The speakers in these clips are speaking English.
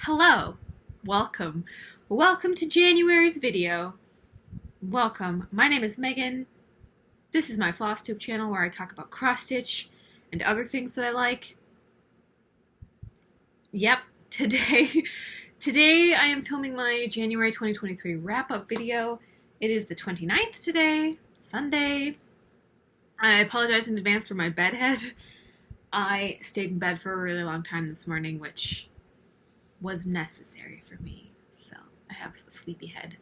Hello, welcome. Welcome to January's video. Welcome. My name is Megan. This is my Flosstube channel where I talk about cross-stitch and other things that I like. Yep, today I am filming my January 2023 wrap-up video. It is the 29th today, Sunday. I apologize in advance for my bedhead. I stayed in bed for a really long time this morning, which was necessary for me. So I have a sleepy head.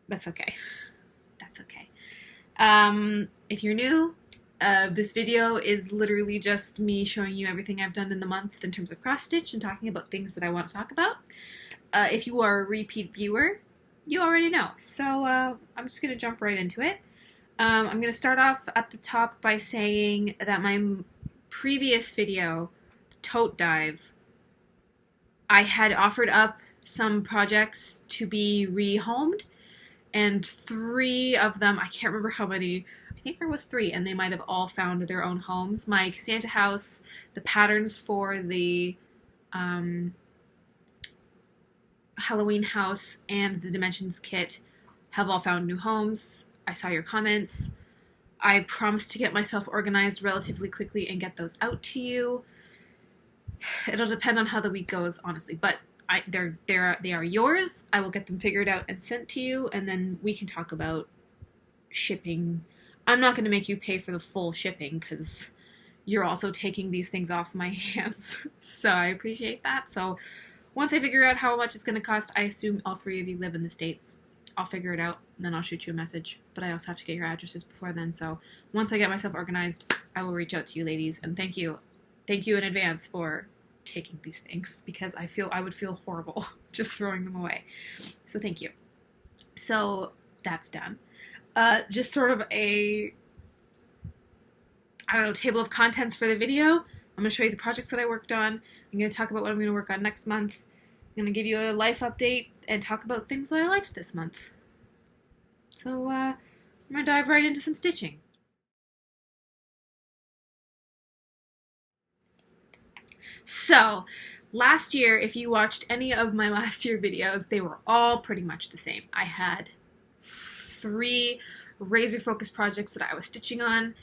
That's okay. That's okay. If you're new, this video is literally just me showing you everything I've done in the month in terms of cross-stitch and talking about things that I want to talk about. If you are a repeat viewer, you already know. So I'm just going to jump right into it. I'm going to start off at the top by saying that my previous video, Tote Dive, I had offered up some projects to be rehomed, and 3 of them, I can't remember how many, I think there was 3, and they might have all found their own homes. My Santa house, the patterns for the Halloween house, and the Dimensions kit have all found new homes. I saw your comments. I promised to get myself organized relatively quickly and get those out to you. It'll depend on how the week goes, honestly, but they are yours. I will get them figured out and sent to you, and then we can talk about shipping. I'm not going to make you pay for the full shipping because you're also taking these things off my hands, so I appreciate that. So once I figure out how much it's going to cost, I assume all 3 of you live in the States. I'll figure it out, and then I'll shoot you a message, but I also have to get your addresses before then, so once I get myself organized, I will reach out to you ladies, and thank you in advance for taking these things, because I would feel horrible just throwing them away. So thank you. So that's done. Just sort of a, I don't know, table of contents for the video. I'm going to show you the projects that I worked on. I'm going to talk about what I'm going to work on next month. I'm going to give you a life update and talk about things that I liked this month. So I'm going to dive right into some stitching. So, last year, if you watched any of my last year videos, they were all pretty much the same. I had 3 razor focus projects that I was stitching on,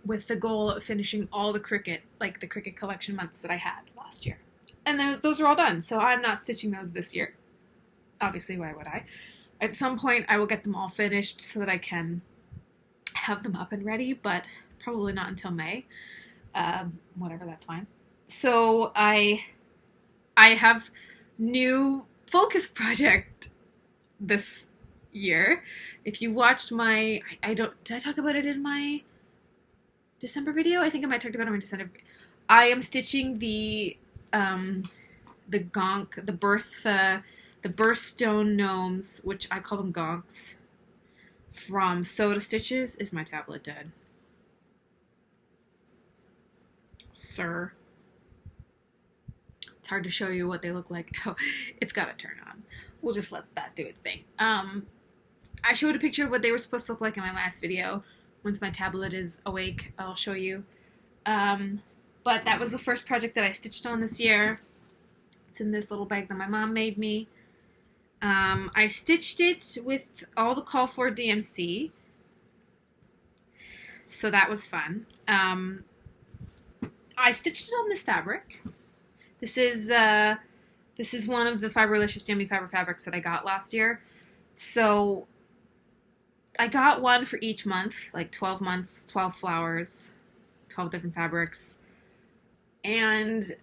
with the goal of finishing all the Cricut, like the Cricut collection months that I had last year. And those are all done, so I'm not stitching those this year. Obviously, why would I? At some point, I will get them all finished so that I can have them up and ready, but probably not until May. Whatever, that's fine. So I have new focus project this year. If you watched my, did I talk about it in my December video? I think I might have talked about it in my December. I am stitching the gonk, the birthstone gnomes, which I call them gonks, from Soda Stitches. Is my tablet dead? Sir. It's hard to show you what they look like. Oh, it's got to turn on. We'll just let that do its thing. I showed a picture of what they were supposed to look like in my last video. Once my tablet is awake, I'll show you. But that was the first project that I stitched on this year. It's in this little bag that my mom made me. I stitched it with all the call for DMC. So that was fun. I stitched it on this fabric. This is one of the Fiberlicious Yummy Fiber fabrics that I got last year. So I got one for each month, like 12 months, 12 flowers, 12 different fabrics. And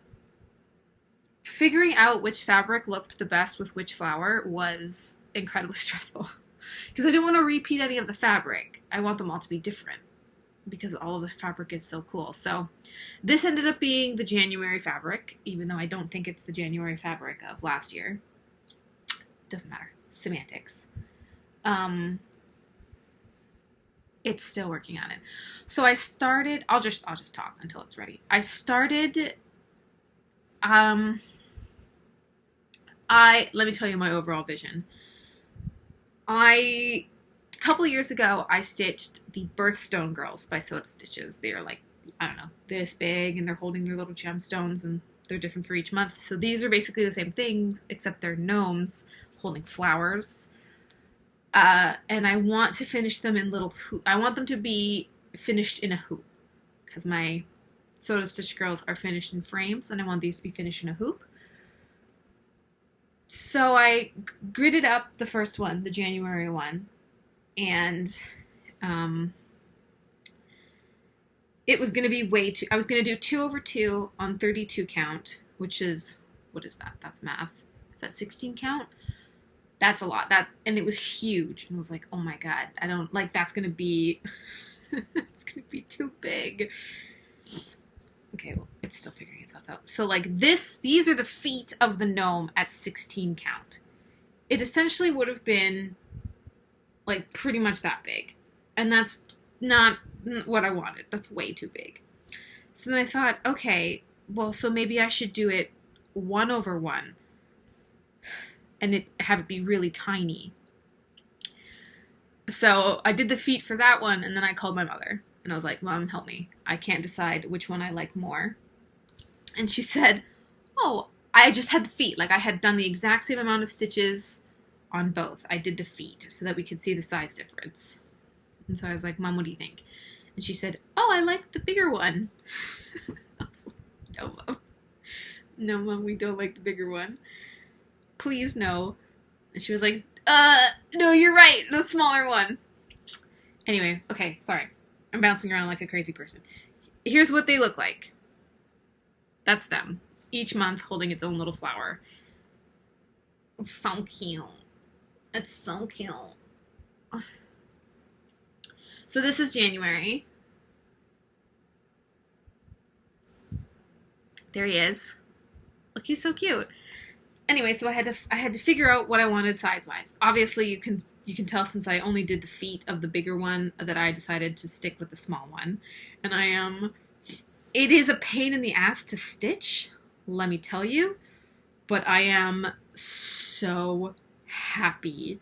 figuring out which fabric looked the best with which flower was incredibly stressful. Because I didn't want to repeat any of the fabric. I want them all to be different, because all of the fabric is so cool. So this ended up being the January fabric, even though I don't think it's the January fabric of last year. Doesn't matter. Semantics. It's still working on it. So I started, I'll just talk until it's ready. I started, let me tell you my overall vision. A couple years ago, I stitched the Birthstone Girls by Soda Stitches. They are like, I don't know, this big, and they're holding their little gemstones, and They're different for each month. So these are basically the same things, except they're gnomes holding flowers. And I want to finish them in little hoop. I want them to be finished in a hoop, because my Soda Stitch girls are finished in frames, and I want these to be finished in a hoop. So I gridded up the first one, the January one, and it was going to be way too... I was going to do 2 over 2 on 32 count, which is... What is that? That's math. Is that 16 count? That's a lot. And it was huge. And I was like, oh my god, I don't... Like, that's going to be... it's going to be too big. Okay, well, it's still figuring itself out. So, like, these are the feet of the gnome at 16 count. It essentially would have been, like, pretty much that big. And that's not what I wanted. That's way too big. So then I thought, okay, well, so maybe I should do it 1 over 1. And have it be really tiny. So I did the feet for that one, and then I called my mother. And I was like, Mom, help me. I can't decide which one I like more. And she said, oh, I just had the feet. Like, I had done the exact same amount of stitches on both. I did the feet so that we could see the size difference. And so I was like, Mom, what do you think? And she said, oh, I like the bigger one. I was like, no, Mom. No, Mom, we don't like the bigger one. Please, no. And she was like, no, you're right. The smaller one. Anyway, okay, sorry. I'm bouncing around like a crazy person. Here's what they look like. That's them. Each month holding its own little flower. It's so cute. It's so cute. So this is January. There he is. Look, he's so cute. Anyway, so I had to figure out what I wanted size-wise. Obviously, you can tell since I only did the feet of the bigger one that I decided to stick with the small one. And it is a pain in the ass to stitch, let me tell you, but I am so happy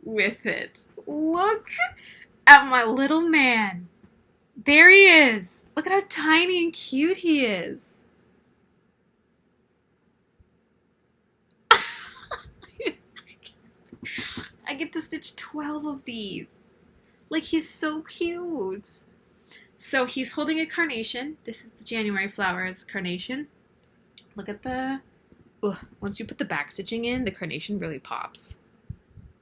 with it. Look at my little man. There he is. Look at how tiny and cute he is. I get to stitch 12 of these. Like, he's so cute. So he's holding a carnation. This is the January flowers carnation. Look at the... once you put the back stitching in, the carnation really pops.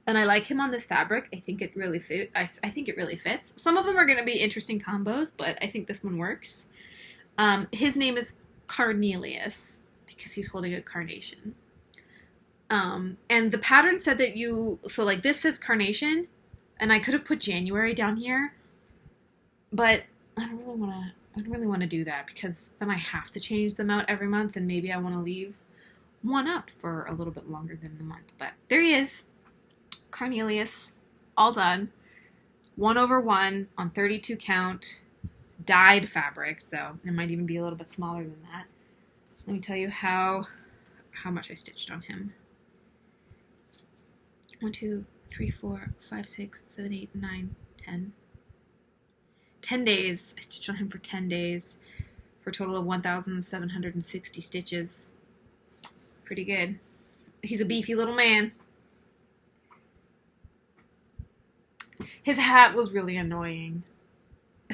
And I like him on this fabric. I think it really I think it really fits. Some of them are going to be interesting combos, but I think this one works. His name is Carnelius because he's holding a carnation. And the pattern said that so like this says carnation, and I could have put January down here, but I don't really want to do that because then I have to change them out every month, and maybe I want to leave one up for a little bit longer than the month. But there he is, Carnelius, all done, 1 over 1 on 32 count, dyed fabric, so it might even be a little bit smaller than that. Let me tell you how much I stitched on him. 1, 2, 3, 4, 5, 6, 7, 8, 9, 10. 10 days. I stitched on him for 10 days for a total of 1,760 stitches. Pretty good. He's a beefy little man. His hat was really annoying.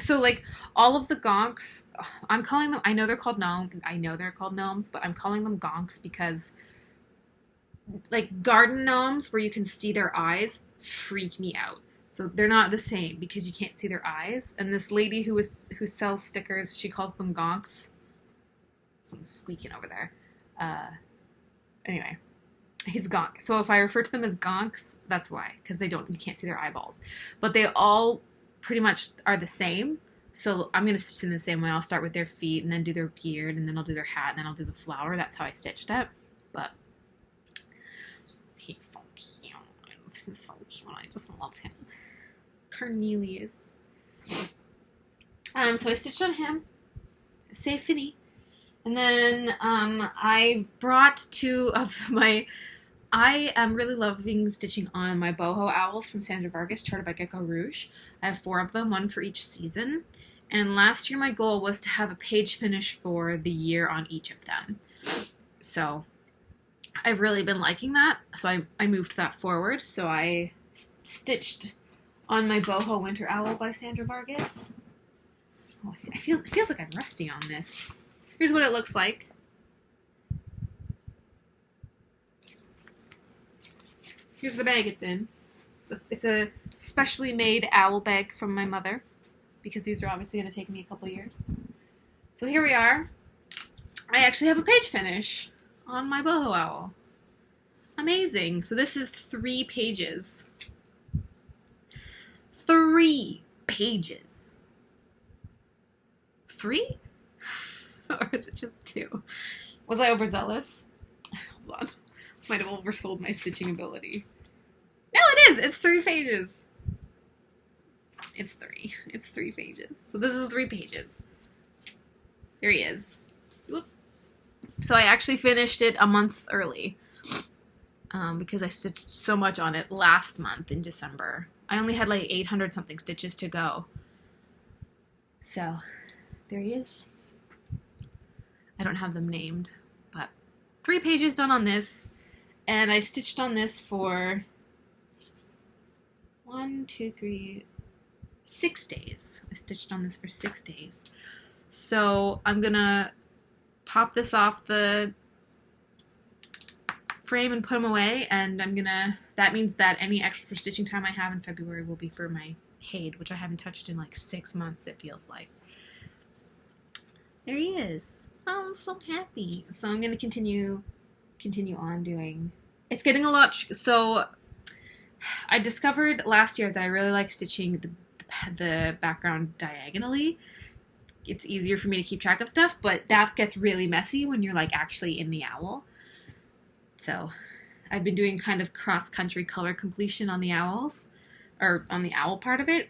So, like, all of the gonks, I'm calling them, I know they're called gnomes, but I'm calling them gonks because, like, garden gnomes where you can see their eyes freak me out. So they're not the same because you can't see their eyes. And this lady who sells stickers, she calls them gonks. Someone's squeaking over there. Anyway, he's gonk. So if I refer to them as gonks, that's why, because you can't see their eyeballs. But they all pretty much are the same. So I'm going to stitch them the same way. I'll start with their feet and then do their beard and then I'll do their hat and then I'll do the flower. That's how I stitched it. But he's so cute. He's so cute. I just love him. Cornelius. So I stitched on him. C'est fini. And then I brought 2 of my... I am really loving stitching on my Boho owls from Sandra Vargas, charted by Gecko Rouge. I have 4 of them, 1 for each season. And last year my goal was to have a page finish for the year on each of them. So I've really been liking that. So I moved that forward. So I stitched on my Boho Winter Owl by Sandra Vargas. Oh, it feels like I'm rusty on this. Here's what it looks like. Here's the bag it's in. It's a specially made owl bag from my mother, because these are obviously going to take me a couple years. So here we are. I actually have a page finish on my Boho Owl. Amazing. So this is 3 pages. 3 pages. 3? Or is it just 2? Was I overzealous? Hold on. Might have oversold my stitching ability. No, it is! It's 3 pages. It's 3. It's 3 pages. So this is 3 pages. There he is. Whoop. So I actually finished it a month early. Because I stitched so much on it last month in December. I only had like 800 something stitches to go. So, there he is. I don't have them named, but 3 pages done on this. And I stitched on this for 6 days. I stitched on this for 6 days. So I'm gonna pop this off the frame and put them away, and that means that any extra stitching time I have in February will be for my Hade, which I haven't touched in like 6 months, it feels like. There he is. Oh, I'm so happy. So I'm gonna continue on doing. It's getting a lot. So I discovered last year that I really like stitching the background diagonally. It's easier for me to keep track of stuff, but that gets really messy when you're like actually in the owl. So I've been doing kind of cross-country color completion on the owls, or on the owl part of it,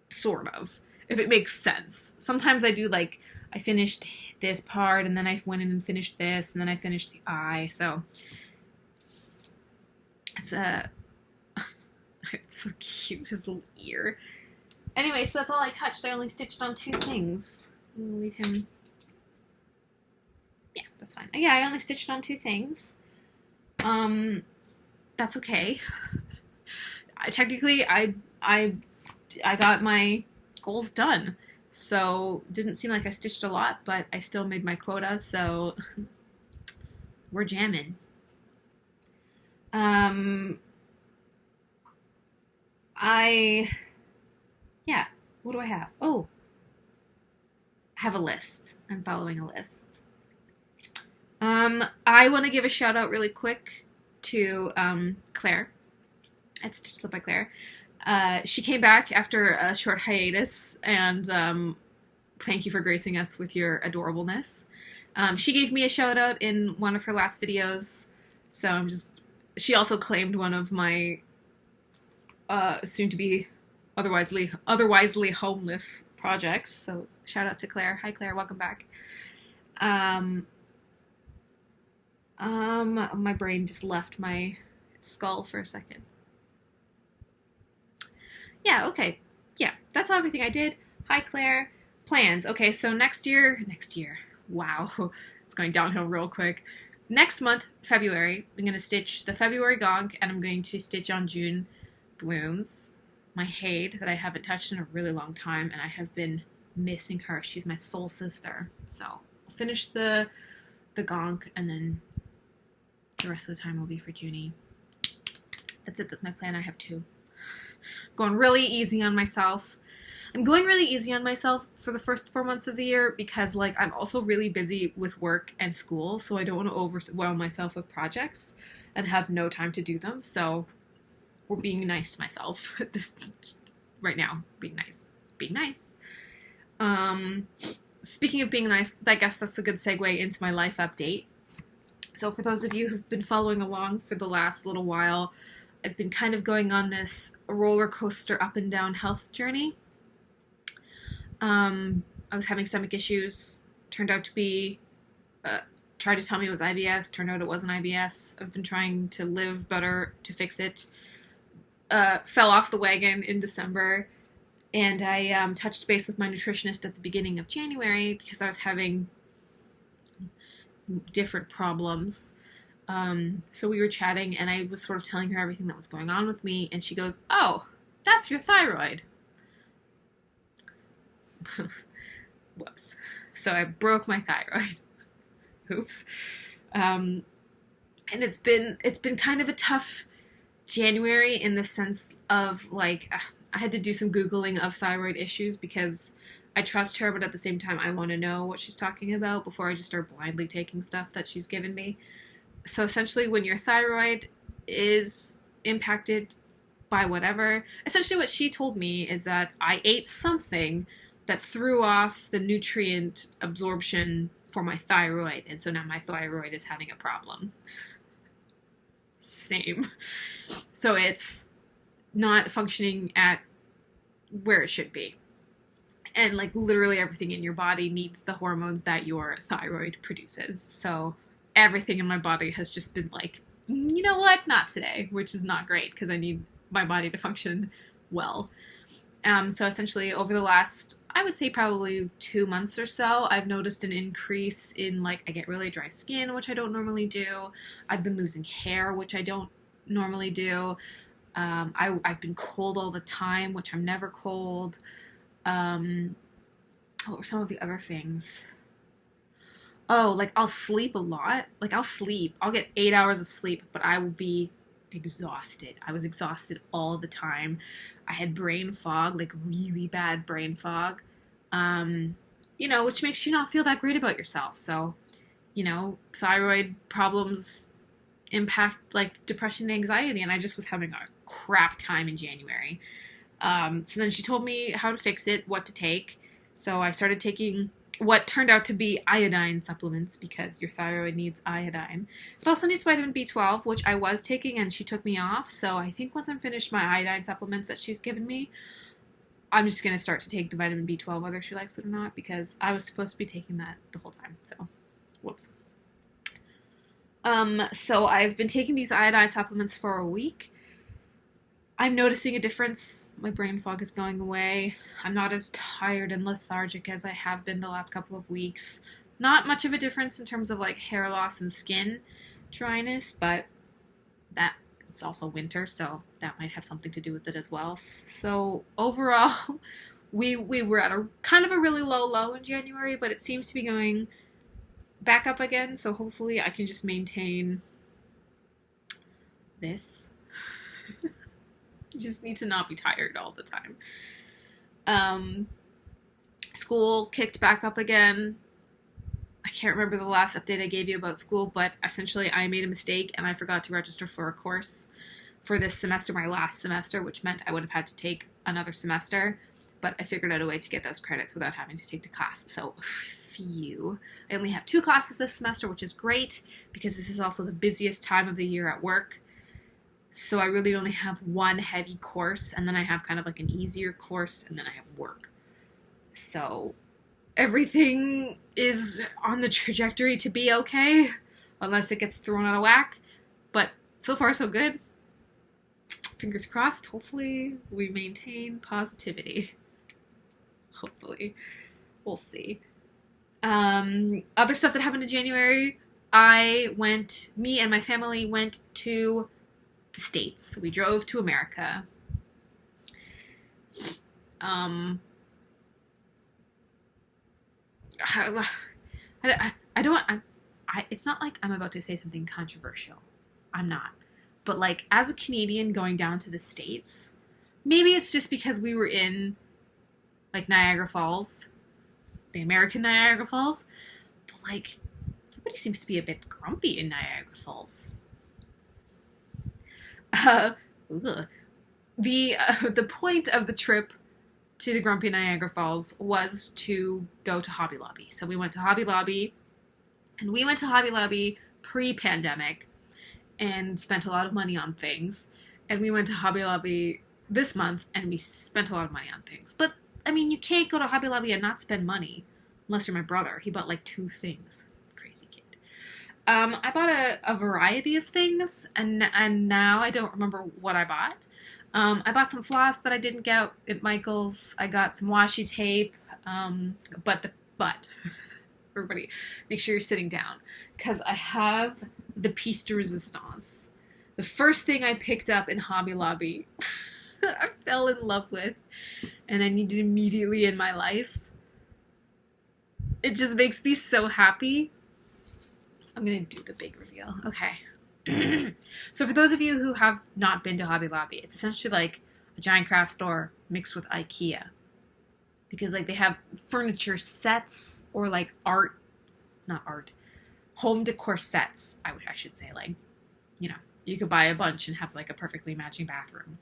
sort of, if it makes sense. Sometimes I do like, I finished this part, and then I went in and finished this, and then I finished the eye, so it's so cute, his little ear. Anyway, so that's all I touched. I only stitched on 2 things. I'm gonna leave him. Yeah, that's fine. Yeah, I only stitched on 2 things. That's okay. Technically, I got my goals done. So, didn't seem like I stitched a lot, but I still made my quota, so we're jamming. Yeah, what do I have? Oh, I have a list. I'm following a list. I want to give a shout out really quick to Claire. It's Stitched Up by Claire. She came back after a short hiatus, and thank you for gracing us with your adorableness. She gave me a shout out in one of her last videos, so she also claimed one of my soon to be otherwisely homeless projects. So shout out to Claire. Hi Claire, welcome back. My brain just left my skull for a second. Yeah, okay. Yeah, that's everything I did. Hi Claire. Plans. Okay, so next year, wow, it's going downhill real quick. Next month, February, I'm going to stitch the February gonk, and I'm going to stitch on June blooms. My Hade that I haven't touched in a really long time, and I have been missing her. She's my soul sister. So I'll finish the gonk, and then the rest of the time will be for Junie. That's it. That's my plan. I have 2. Going really easy on myself. I'm going really easy on myself for the first 4 months of the year because, like, I'm also really busy with work and school, so I don't want to overwhelm myself with projects and have no time to do them. So we're being nice to myself right now. Being nice. Speaking of being nice, I guess that's a good segue into my life update. So for those of you who've been following along for the last little while, I've been kind of going on this roller coaster up and down health journey. I was having stomach issues. Turned out to be, tried to tell me it was IBS. Turned out it wasn't IBS. I've been trying to live better to fix it. Fell off the wagon in December. And I touched base with my nutritionist at the beginning of January because I was having different problems. So we were chatting, and I was sort of telling her everything that was going on with me, and she goes, "Oh, that's your thyroid." Whoops. So I broke my thyroid. Oops. And it's been kind of a tough January in the sense of, like, I had to do some Googling of thyroid issues because I trust her, but at the same time I want to know what she's talking about before I just start blindly taking stuff that she's given me. So essentially, when your thyroid is impacted by whatever, essentially what she told me is that I ate something that threw off the nutrient absorption for my thyroid, and so now my thyroid is having a problem. Same. So it's not functioning at where it should be. And like literally everything in your body needs the hormones that your thyroid produces. So everything in my body has just been like, you know what, not today, which is not great because I need my body to function well. So essentially over the last, I would say probably 2 months or so, I've noticed an increase in, like, I get really dry skin, which I don't normally do. I've been losing hair, which I don't normally do. I've been cold all the time, which I'm never cold. What were some of the other things? Oh, like I'll sleep a lot. Like I'll get 8 hours of sleep, but I will be exhausted. I was exhausted all the time. I had brain fog, like really bad brain fog, which makes you not feel that great about yourself. So, thyroid problems impact like depression and anxiety, and I just was having a crap time in January. So then she told me how to fix it, what to take. So I started taking what turned out to be iodine supplements because your thyroid needs iodine. It also needs vitamin B12, which I was taking and she took me off. So I think once I'm finished my iodine supplements that she's given me, I'm just going to start to take the vitamin B12 whether she likes it or not because I was supposed to be taking that the whole time. So, whoops. So I've been taking these iodine supplements for a week. I'm noticing a difference. My brain fog is going away. I'm not as tired and lethargic as I have been the last couple of weeks. Not much of a difference in terms of like hair loss and skin dryness, but that it's also winter, so that might have something to do with it as well. So overall, we were at a kind of a really low in January, but it seems to be going back up again, so hopefully I can just maintain this. You just need to not be tired all the time. School kicked back up again. I can't remember the last update I gave you about school, but essentially I made a mistake and I forgot to register for a course for this semester, my last semester, which meant I would have had to take another semester, but I figured out a way to get those credits without having to take the class. So, phew. I only have 2 classes this semester, which is great because this is also the busiest time of the year at work. So I really only have one heavy course, and then I have kind of like an easier course, and then I have work. So everything is on the trajectory to be okay, unless it gets thrown out of whack. But so far, so good. Fingers crossed. Hopefully we maintain positivity. Hopefully. We'll see. Other stuff that happened in January, me and my family went to the States. We drove to America. It's not like I'm about to say something controversial. I'm not. But like, as a Canadian going down to the States, maybe it's just because we were in like Niagara Falls, the American Niagara Falls, but like, everybody seems to be a bit grumpy in Niagara Falls. The point of the trip to the grumpy Niagara Falls was to go to Hobby Lobby. So we went to Hobby Lobby, and we went to Hobby Lobby pre-pandemic and spent a lot of money on things. And we went to Hobby Lobby this month, and we spent a lot of money on things. But, I mean, you can't go to Hobby Lobby and not spend money, unless you're my brother. He bought like 2 things. Crazy kid. I bought a variety of things, and now I don't remember what I bought. I bought some floss that I didn't get at Michael's. I got some washi tape, but everybody, make sure you're sitting down, because I have the piece de resistance. The first thing I picked up in Hobby Lobby, I fell in love with, and I needed immediately in my life. It just makes me so happy. I'm going to do the big reveal. Okay. So for those of you who have not been to Hobby Lobby, it's essentially like a giant craft store mixed with IKEA. Because like they have furniture sets or like home decor sets, I should say. Like, you know, you could buy a bunch and have like a perfectly matching bathroom.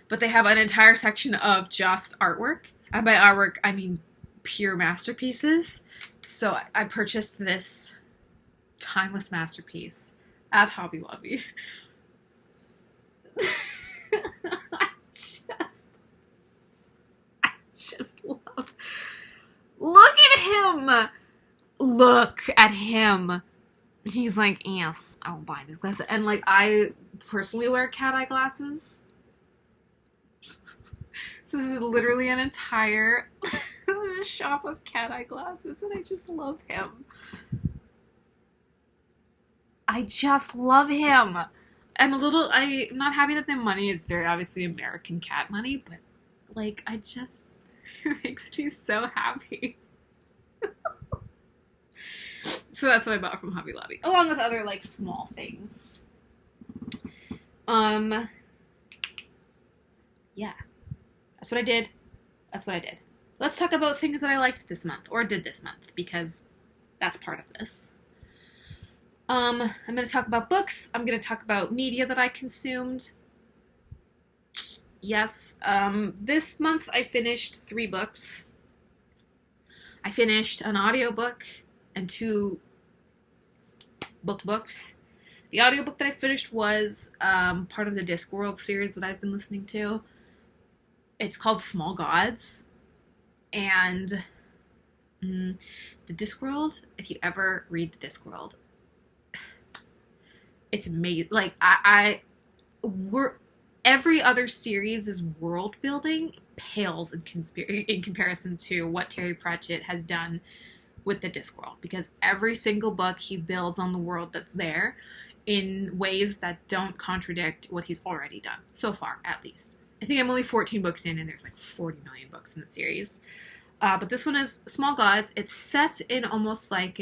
But they have an entire section of just artwork. And by artwork, I mean pure masterpieces. So I purchased this timeless masterpiece at Hobby Lobby. I just love. Look at him! Look at him. He's like, yes, I'll buy these glasses. And like, I personally wear cat eye glasses. So this is literally an entire shop of cat eye glasses, and I just love him. I just love him. I'm not happy that the money is very obviously American cat money, but like, it makes me so happy. So that's what I bought from Hobby Lobby, along with other like small things. Yeah. That's what I did. Let's talk about things that I liked this month, or did this month, because that's part of this. I'm going to talk about books. I'm going to talk about media that I consumed. Yes, this month I finished 3 books. I finished an audiobook and 2 books. The audiobook that I finished was part of the Discworld series that I've been listening to. It's called Small Gods. And the Discworld, if you ever read the Discworld, it's amazing. Like, every other series' world building pales in comparison to what Terry Pratchett has done with the Discworld, because every single book he builds on the world that's there in ways that don't contradict what he's already done, so far, at least. I think I'm only 14 books in, and there's like 40 million books in the series. But this one is Small Gods. It's set in almost like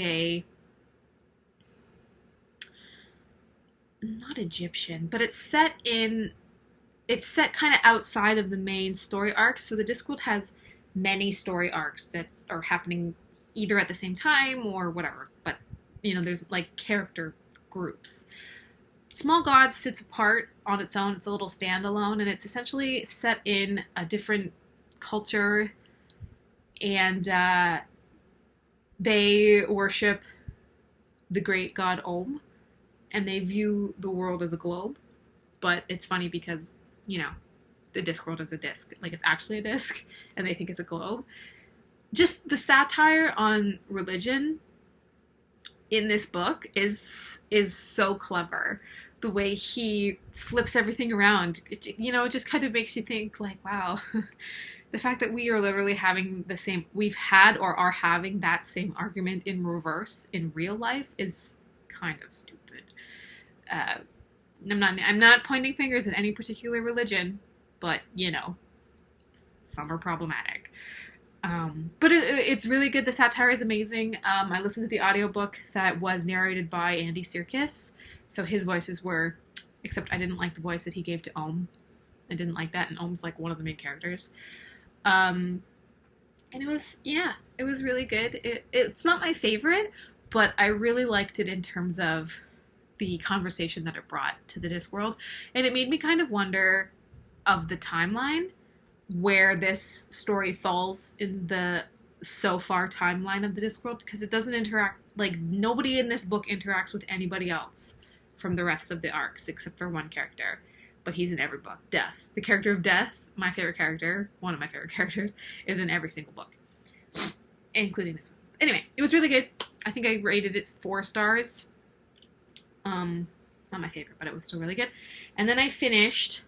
not Egyptian, but it's set kind of outside of the main story arcs. So the Discworld has many story arcs that are happening either at the same time or whatever. But, you know, there's like character groups. Small Gods sits apart on its own. It's a little standalone, and it's essentially set in a different culture, and they worship the great god Om, and they view the world as a globe. But it's funny because, you know, the Discworld is a disc. Like, it's actually a disc, and they think it's a globe. Just the satire on religion in this book is so clever. The way he flips everything around, it just kind of makes you think, like, wow, the fact that we are literally having we've had or are having that same argument in reverse in real life is kind of stupid. I'm not pointing fingers at any particular religion, but, you know, some are problematic. But it's really good. The satire is amazing. I listened to the audiobook that was narrated by Andy Serkis. So his voices were, except I didn't like the voice that he gave to Om. I didn't like that, and Om's like one of the main characters. And it was really good. It's not my favorite, but I really liked it in terms of the conversation that it brought to the Discworld. And it made me kind of wonder of the timeline where this story falls in the so far timeline of the Discworld, because it doesn't interact, like, nobody in this book interacts with anybody else from the rest of the arcs except for one character, but he's in every book. Death, the character of Death, one of my favorite characters, is in every single book, including this one. Anyway, it was really good. I think I rated it 4 stars. Not my favorite, but it was still really good. And then I finished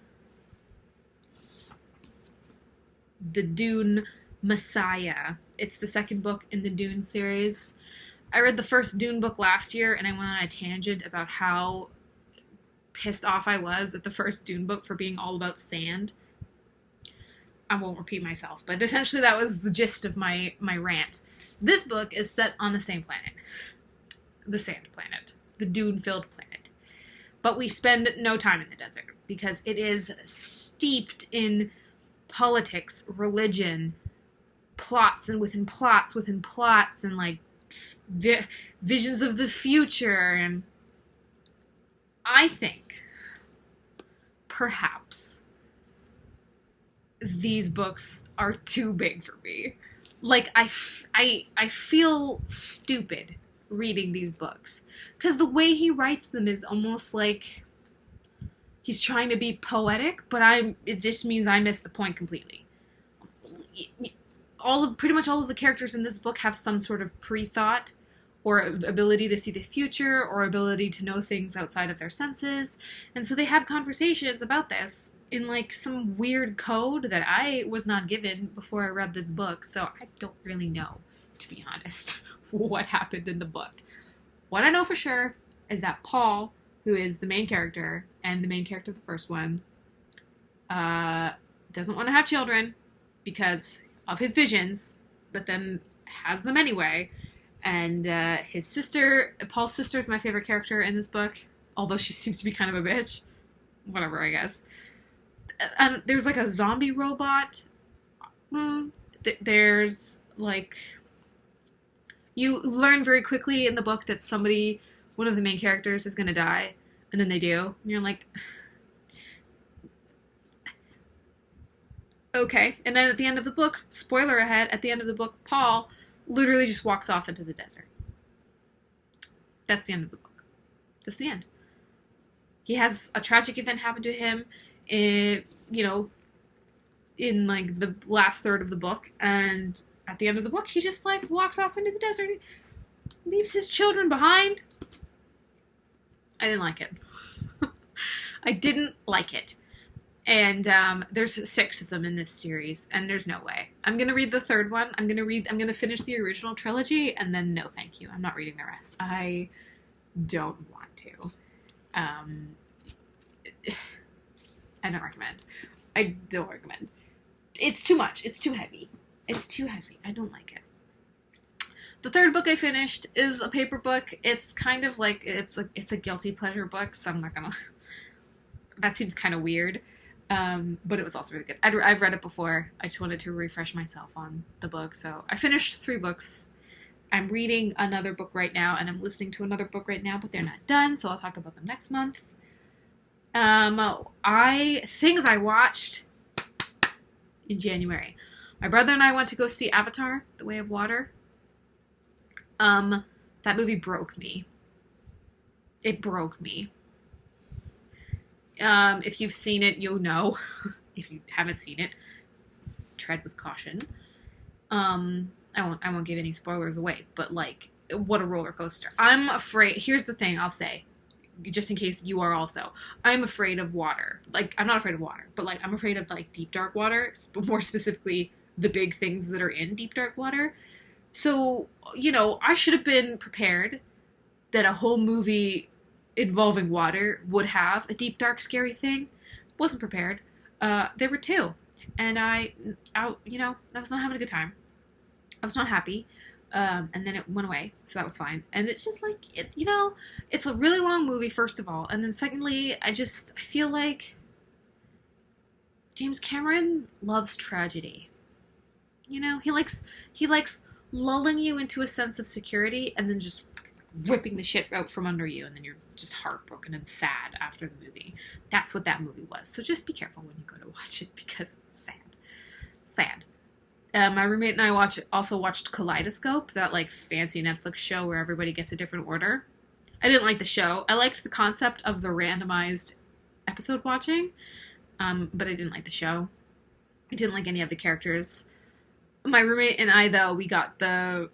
The Dune Messiah. It's the second book in the Dune series. I read the first Dune book last year, and I went on a tangent about how pissed off I was at the first Dune book for being all about sand. I won't repeat myself, but essentially that was the gist of my rant. This book is set on the same planet. The sand planet. The dune-filled planet. But we spend no time in the desert, because it is steeped in politics, religion, plots, and within plots, and, like, visions of the future, and I think, perhaps, these books are too big for me. Like, I feel stupid reading these books. Because the way he writes them is almost like he's trying to be poetic, but it just means I miss the point completely. Pretty much all of the characters in this book have some sort of pre-thought, or ability to see the future, or ability to know things outside of their senses. And so they have conversations about this in, like, some weird code that I was not given before I read this book, so I don't really know, to be honest, what happened in the book. What I know for sure is that Paul, who is the main character, and the main character of the first one, doesn't want to have children because of his visions, but then has them anyway. And his sister, Paul's sister, is my favorite character in this book, although she seems to be kind of a bitch. Whatever, I guess. And there's, like, a zombie robot. There's, like... You learn very quickly in the book that one of the main characters is going to die, and then they do. And you're like... Okay. And then at the end of the book, spoiler ahead, at the end of the book, Paul literally just walks off into the desert. That's the end of the book. That's the end. He has a tragic event happen to him in like the last third of the book, and at the end of the book he just, like, walks off into the desert, leaves his children behind. I didn't like it. I didn't like it. And there's 6 of them in this series, and there's no way. I'm gonna read the third one. I'm gonna finish the original trilogy, and then no thank you. I'm not reading the rest. I don't want to. I don't recommend. It's too much. It's too heavy. I don't like it. The third book I finished is a paper book. It's kind of like, it's a guilty pleasure book, so I'm not gonna... That seems kind of weird. But it was also really good. I've read it before. I just wanted to refresh myself on the book. So I finished 3 books. I'm reading another book right now, and I'm listening to another book right now, but they're not done, so I'll talk about them next month. Things I watched in January. My brother and I went to go see Avatar, The Way of Water. That movie broke me. It broke me. If you've seen it, you'll know. If you haven't seen it, tread with caution. I won't give any spoilers away, but, like, what a roller coaster. I'm afraid, here's the thing I'll say, just in case you are also. I'm afraid of water. Like, I'm not afraid of water, but, like, I'm afraid of, like, deep dark water, more specifically the big things that are in deep dark water. So, I should have been prepared that a whole movie involving water would have a deep, dark, scary thing. Wasn't prepared. There were 2. And I was not having a good time. I was not happy. And then it went away, so that was fine. And it's just like, it's a really long movie, first of all. And then secondly, I feel like James Cameron loves tragedy. He likes lulling you into a sense of security and then just ripping the shit out from under you, and then you're just heartbroken and sad after the movie. That's what that movie was. So just be careful when you go to watch it, because it's sad. My roommate and I also watched Kaleidoscope, that, like, fancy Netflix show where everybody gets a different order. I didn't like the show. I liked the concept of the randomized episode watching, but I didn't like the show. I didn't like any of the characters. My roommate and I, though, we got the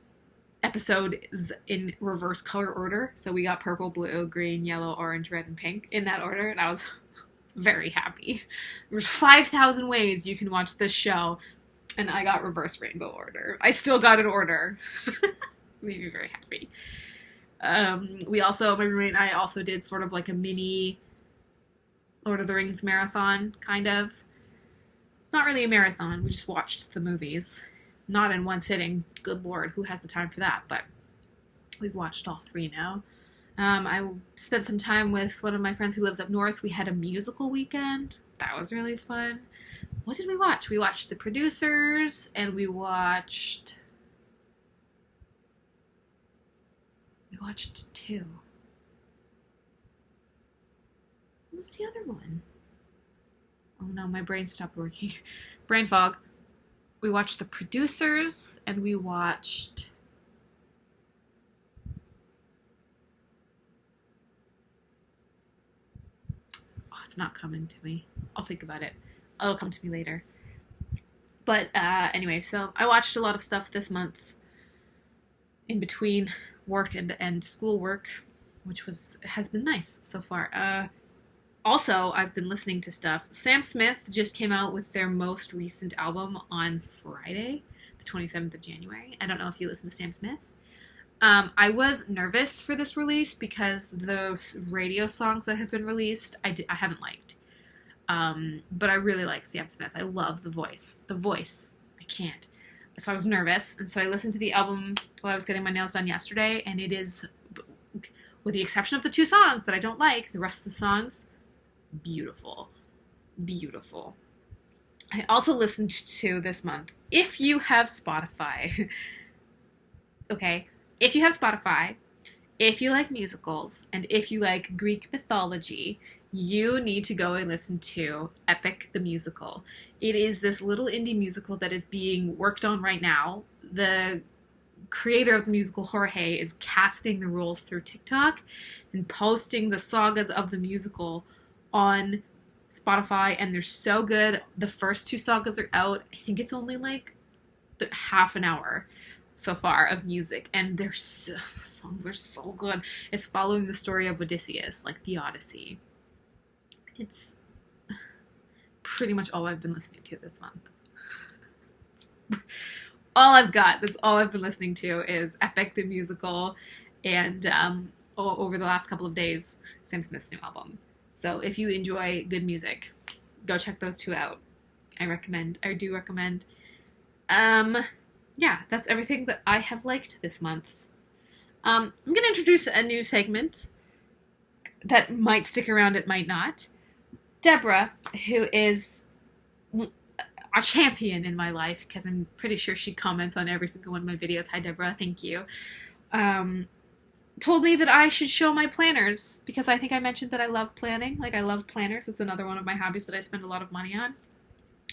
episodes in reverse color order. So we got purple, blue, green, yellow, orange, red, and pink in that order, and I was very happy. There's 5,000 ways you can watch this show, And I got reverse rainbow order. I still got an order. Made me very happy. My roommate and I also did sort of like a mini Lord of the Rings marathon, kind of. Not really a marathon, we just watched the movies. Not in one sitting. Good Lord, who has the time for that? But we've watched all 3 now. I spent some time with one of my friends who lives up north. We had a musical weekend. That was really fun. What did we watch? We watched The Producers, and we watched 2. What was the other one? Oh no, my brain stopped working. Brain fog. We watched The Producers, and we watched... Oh, it's not coming to me. I'll think about it. It'll come to me later. But anyway, so I watched a lot of stuff this month in between work and schoolwork, which has been nice so far. Also, I've been listening to stuff. Sam Smith just came out with their most recent album on Friday, the 27th of January. I don't know if you listen to Sam Smith. I was nervous for this release because the radio songs that have been released, I haven't liked. But I really like Sam Smith. I love the voice. The voice. I can't. So I was nervous, and so I listened to the album while I was getting my nails done yesterday, and it is, with the exception of the 2 songs that I don't like, the rest of the songs, beautiful. Beautiful. I also listened to this month, if you have Spotify, okay, if you have Spotify, if you like musicals, and if you like Greek mythology, you need to go and listen to Epic the Musical. It is this little indie musical that is being worked on right now. The creator of the musical, Jorge, is casting the roles through TikTok and posting the sagas of the musical on Spotify, and they're so good. The first 2 sagas are out. I think it's only like half an hour so far of music, and the songs are so good. It's following the story of Odysseus, like the Odyssey. It's pretty much all I've been listening to this month. All I've got, that's all I've been listening to is Epic the Musical, and over the last couple of days, Sam Smith's new album. So if you enjoy good music, go check those 2 out. I do recommend. Yeah, that's everything that I have liked this month. I'm going to introduce a new segment that might stick around, it might not. Deborah, who is a champion in my life, because I'm pretty sure she comments on every single one of my videos. Hi, Deborah. Thank you. Told me that I should show my planners, because I think I mentioned that I love planning. Like, I love planners. It's another one of my hobbies that I spend a lot of money on.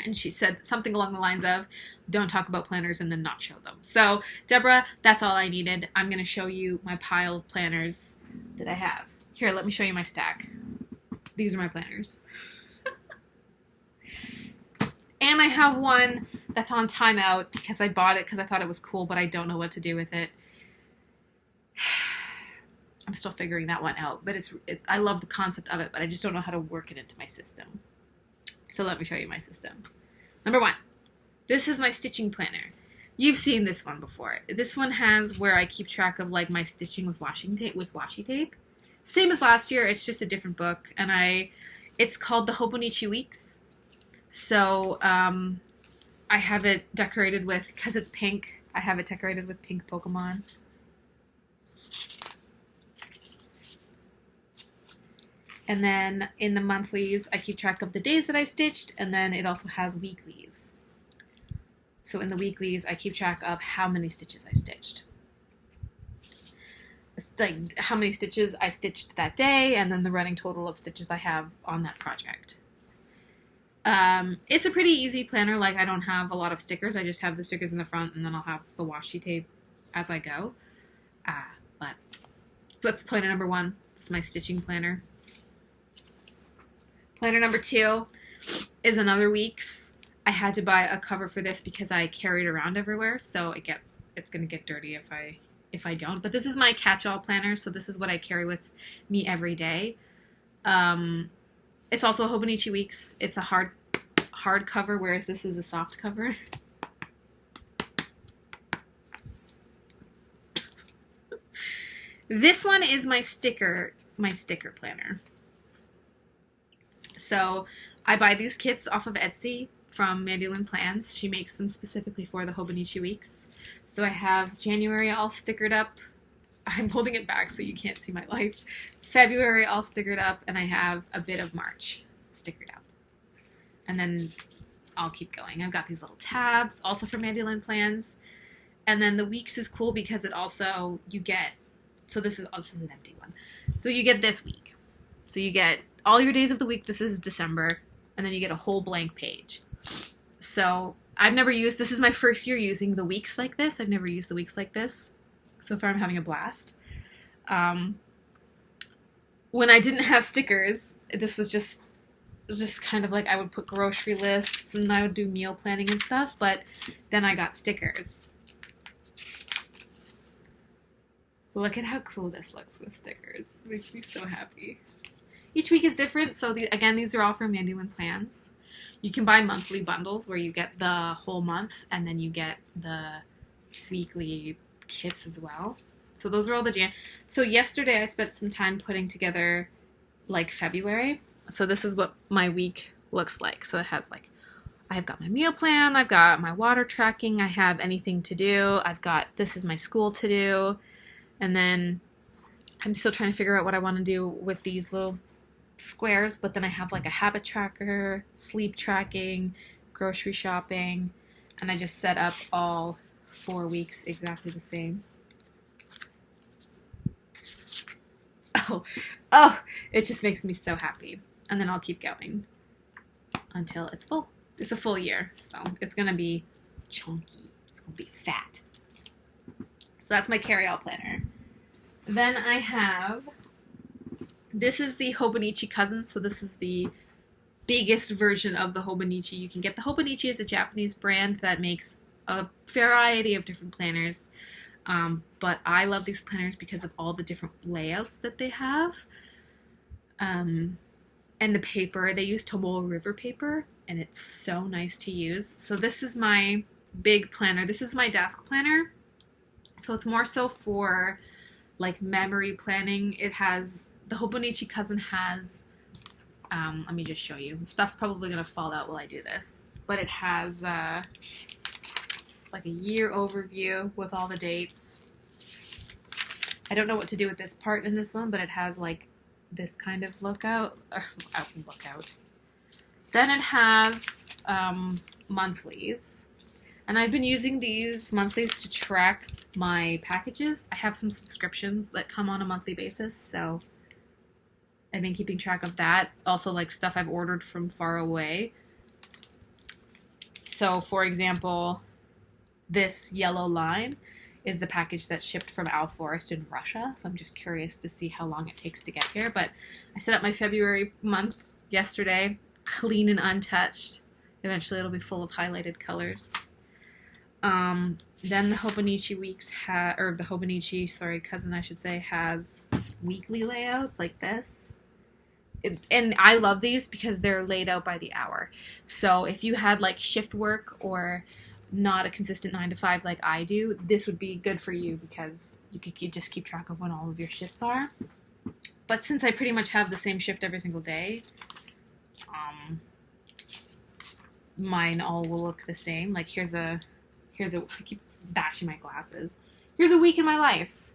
And she said something along the lines of, don't talk about planners and then not show them. So, Deborah, that's all I needed. I'm going to show you my pile of planners that I have. Here, let me show you my stack. These are my planners. And I have one that's on timeout because I bought it because I thought it was cool, but I don't know what to do with it. I'm still figuring that one out, but I love the concept of it, but I just don't know how to work it into my system. So let me show you my system. Number 1, this is my stitching planner. You've seen this one before. This one has where I keep track of like my stitching with washi tape. Same as last year, it's just a different book, and it's called the Hobonichi Weeks. So I have it decorated with, because it's pink, I have it decorated with pink Pokemon. And then in the monthlies, I keep track of the days that I stitched, and then it also has weeklies. So in the weeklies, I keep track of how many stitches I stitched. It's like how many stitches I stitched that day, and then the running total of stitches I have on that project. It's a pretty easy planner. Like, I don't have a lot of stickers. I just have the stickers in the front, and then I'll have the washi tape as I go. But that's planner number 1. This is my stitching planner. Planner number 2 is another week's. I had to buy a cover for this because I carry it around everywhere, so it's going to get dirty if I don't. But this is my catch-all planner, so this is what I carry with me every day. It's also a Hobonichi Weeks. It's a hard cover, whereas this is a soft cover. This one is my sticker planner. So I buy these kits off of Etsy from Mandolin Plans. She makes them specifically for the Hobonichi weeks. So I have January all stickered up. I'm holding it back so you can't see my life. February all stickered up, and I have a bit of March stickered up. And then I'll keep going. I've got these little tabs, also from Mandolin Plans. And then the weeks is cool because it also, you get, so this is an empty one. So you get this week. So you get all your days of the week. This is December. And then you get a whole blank page. So I've never used, this is my first year using the weeks like this. I've never used the weeks like this. So far I'm having a blast. When I didn't have stickers, this was just kind of like I would put grocery lists and I would do meal planning and stuff, but then I got stickers. Look at how cool this looks with stickers. It makes me so happy. Each week is different, so again, these are all from Mandolin Plans. You can buy monthly bundles where you get the whole month and then you get the weekly kits as well. So those are all the So yesterday I spent some time putting together like February. So this is what my week looks like. So it has like, I've got my meal plan, I've got my water tracking, I have anything to do, I've got, this is my school to do, and then I'm still trying to figure out what I want to do with these little squares, but then I have like a habit tracker, sleep tracking, grocery shopping, and I just set up all 4 weeks exactly the same. Oh, it just makes me so happy. And then I'll keep going until it's full. It's a full year, so it's going to be chunky. It's going to be fat. So that's my carry-all planner. Then I have, this is the Hobonichi cousin, so this is the biggest version of the Hobonichi you can get. The Hobonichi is a Japanese brand that makes a variety of different planners, but I love these planners because of all the different layouts that they have. And the paper, they use Tomoe River paper, and it's so nice to use. So this is my big planner. This is my desk planner. So it's more so for like memory planning. It has, the Hobonichi cousin has, let me just show you. Stuff's probably going to fall out while I do this. But it has like a year overview with all the dates. I don't know what to do with this part in this one, but it has like this kind of lookout. Then it has monthlies. And I've been using these monthlies to track my packages. I have some subscriptions that come on a monthly basis, so I've been keeping track of that. Also, like stuff I've ordered from far away. So, for example, this yellow line is the package that's shipped from Al Forest in Russia. So I'm just curious to see how long it takes to get here. But I set up my February month yesterday, clean and untouched. Eventually it'll be full of highlighted colors. Then the Hobonichi weeks the Hobonichi, cousin I should say, has weekly layouts like this. And I love these because they're laid out by the hour. So if you had like shift work or not a consistent 9 to 5 like I do, this would be good for you because you could just keep track of when all of your shifts are. But since I pretty much have the same shift every single day, mine all will look the same. Like here's a I keep bashing my glasses. Here's a week in my life.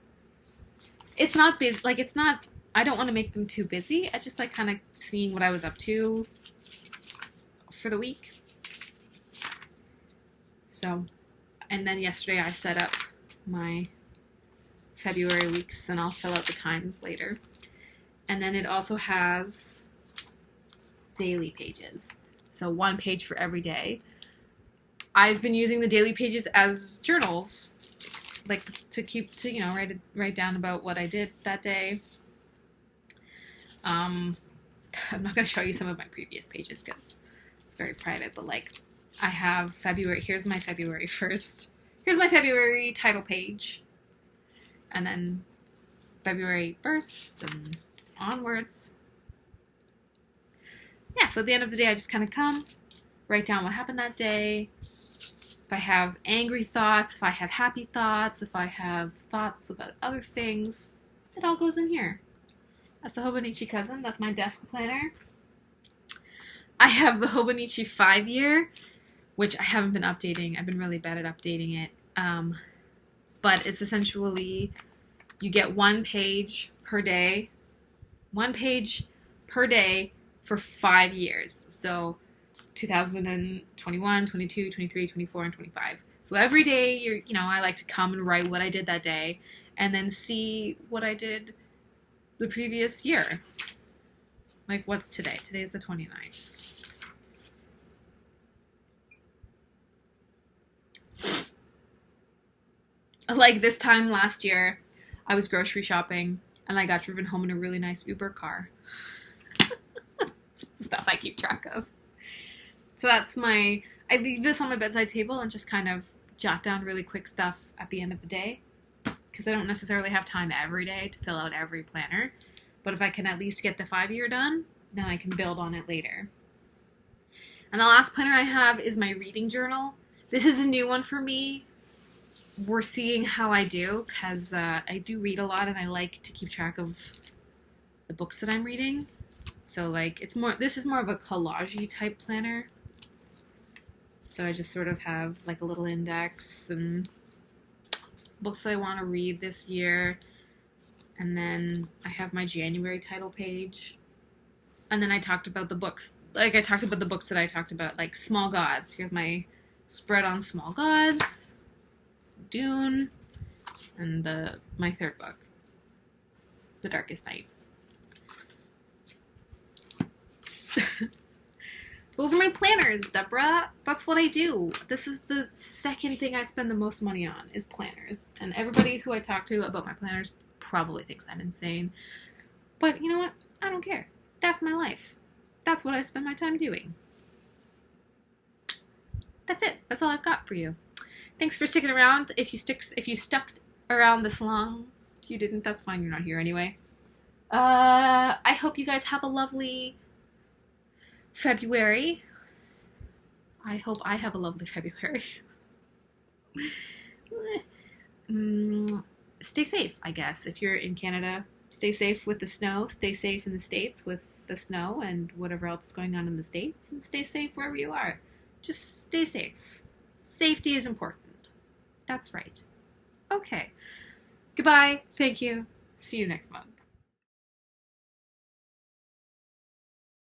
It's not busy, like it's not, I don't want to make them too busy. I just like kind of seeing what I was up to for the week. So, and then yesterday I set up my February weeks, and I'll fill out the times later. And then it also has daily pages. So 1 page for every day. I've been using the daily pages as journals, like to write down about what I did that day. I'm not going to show you some of my previous pages because it's very private, but like I have February, here's my February 1st. Here's my February title page. And then February 1st and onwards. Yeah, so at the end of the day, I just kind of come, write down what happened that day. If I have angry thoughts, if I have happy thoughts, if I have thoughts about other things, it all goes in here. That's the Hobonichi Cousin. That's my desk planner. I have the Hobonichi 5-year, which I haven't been updating. I've been really bad at updating it. But it's essentially, you get 1 page per day. 1 page per day for 5 years. So 2021, 22, 23, 24, and 25. So every day, I like to come and write what I did that day and then see what I did the previous year. Like, what's today? Today is the 29th. Like this time last year, I was grocery shopping and I got driven home in a really nice Uber car. Stuff I keep track of. So that's I leave this on my bedside table and just kind of jot down really quick stuff at the end of the day. Because I don't necessarily have time every day to fill out every planner. But if I can at least get the 5-year done, then I can build on it later. And the last planner I have is my reading journal. This is a new one for me. We're seeing how I do, because I do read a lot and I like to keep track of the books that I'm reading. So this is more of a collage-y type planner. So I just sort of have like a little index and books that I want to read this year. And then I have my January title page. And then I talked about the books, that I talked about, like Small Gods. Here's my spread on Small Gods. Dune, and my 3rd book, The Darkest Night. Those are my planners, Deborah. That's what I do. This is the second thing I spend the most money on, is planners. And everybody who I talk to about my planners probably thinks I'm insane. But you know what? I don't care. That's my life. That's what I spend my time doing. That's it. That's all I've got for you. Thanks for sticking around. If you stuck around this long, if you didn't, that's fine. You're not here anyway. I hope you guys have a lovely February. I hope I have a lovely February. Stay safe, I guess. If you're in Canada, stay safe with the snow. Stay safe in the States with the snow and whatever else is going on in the States. And stay safe wherever you are. Just stay safe. Safety is important. That's right. Okay. Goodbye. Thank you. See you next month.